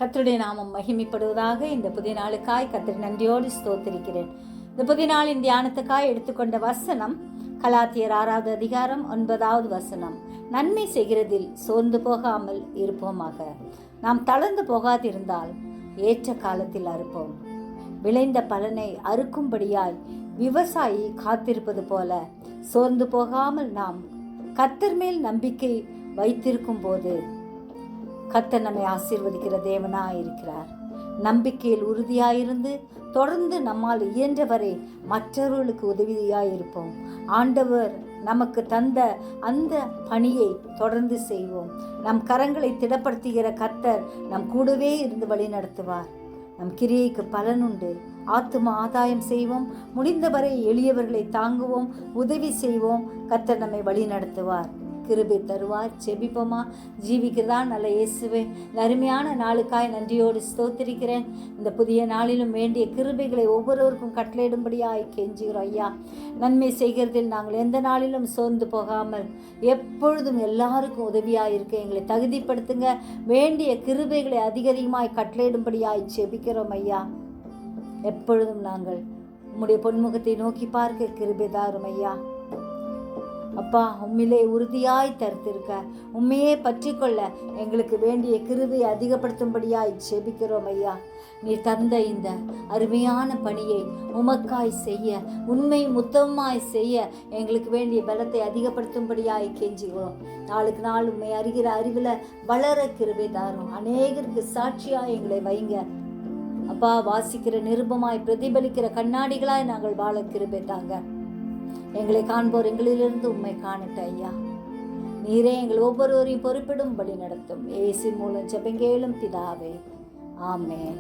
கர்த்தருடைய நாமம் மகிமைப்படுவதாக. இந்த புதிய நாளுக்காய் கர்த்தரை நன்றியோடு ஸ்தோத்திரிக்கிறேன். இந்த புதிய நாளின் தியானத்துக்காய் எடுத்துக்கொண்ட வசனம் கலாத்தியர் 6வது அதிகாரம் 9வது வசனம். நன்மை செய்கிறதில் சோர்ந்து போகாமல் இருப்போமாக. நாம் தளர்ந்து போகாதிருந்தால் ஏற்ற காலத்தில் அறுப்போம். விளைந்த பலனை அறுக்கும்படியாய் விவசாயி காத்திருப்பது போல சோர்ந்து போகாமல் நாம் கர்த்தர் மேல் நம்பிக்கை வைத்திருக்கும் போது கர்த்தர் நம்மை ஆசீர்வதிக்கிற தேவனாயிருக்கிறார். நம்பிக்கையில் உறுதியாயிருந்து தொடர்ந்து நம்மால் இயன்றவரை மற்றவர்களுக்கு உதவியாயிருப்போம். ஆண்டவர் நமக்கு தந்த அந்த பணியை தொடர்ந்து செய்வோம். நம் கரங்களை திடப்படுத்துகிற கர்த்தர் நம் கூடவே இருந்து வழி நடத்துவார். நம் கிரியைக்கு பலனுண்டு. ஆத்தும ஆதாயம் செய்வோம். முடிந்தவரை எளியவர்களை தாங்குவோம், உதவி செய்வோம். கர்த்தர் நம்மை வழி நடத்துவார், கிருபை தருவார். செபிப்போமா? ஜீவிக்கிறதா நல்ல இயேசுவே, அருமையான நாளுக்காய் நன்றியோடு ஸ்தோத்திரிக்கிறேன். இந்த புதிய நாளிலும் வேண்டிய கிருபைகளை ஒவ்வொருவருக்கும் கட்டளையிடும்படியாய் கெஞ்சுகிறோம் ஐயா. நன்மை செய்கிறதில் நாங்கள் எந்த நாளிலும் சோர்ந்து போகாமல் எப்பொழுதும் எல்லாருக்கும் உதவியாயிருக்க எங்களை தகுதிப்படுத்துங்க. வேண்டிய கிருபைகளை அதிகமாய் கட்டளையிடும்படியாய் செபிக்கிறோம் ஐயா. எப்பொழுதும் நாங்கள் உம்முடைய பொன்முகத்தை நோக்கி பார்க்க கிருபை தாரும் ஐயா. அப்பா, உம்மிலே உறுதியாய் தரித்திருக்க, உண்மையே பற்றி கொள்ள எங்களுக்கு வேண்டிய கிருபையை அதிகப்படுத்தும்படியாய் செபிக்கிறோம் ஐயா. நீ தந்த இந்த அருமையான பணியை உமக்காய் செய்ய, உண்மை முத்தமாய் செய்ய எங்களுக்கு வேண்டிய பலத்தை அதிகப்படுத்தும்படியாய் கெஞ்சுகிறோம். நாளுக்கு நாள் உண்மை அறிகிற அறிவில் வளர கிருபை தாரும். அநேகருக்கு சாட்சியாய் எங்களை வைங்க அப்பா. வாசிக்கிற நிருபமாய் பிரதிபலிக்கிற கண்ணாடிகளாய் நாங்கள் வாழ கிருபை தாங்க. எங்களை காண்போர் எங்களிலிருந்து உண்மை காணட்ட ஐயா. நீரே எங்கள் ஒவ்வொருவரையும் பொறுப்பிடும் வழி நடத்தும். இயேசு மூலம் ஜெபங்கேளும் பிதாவே, ஆமென்.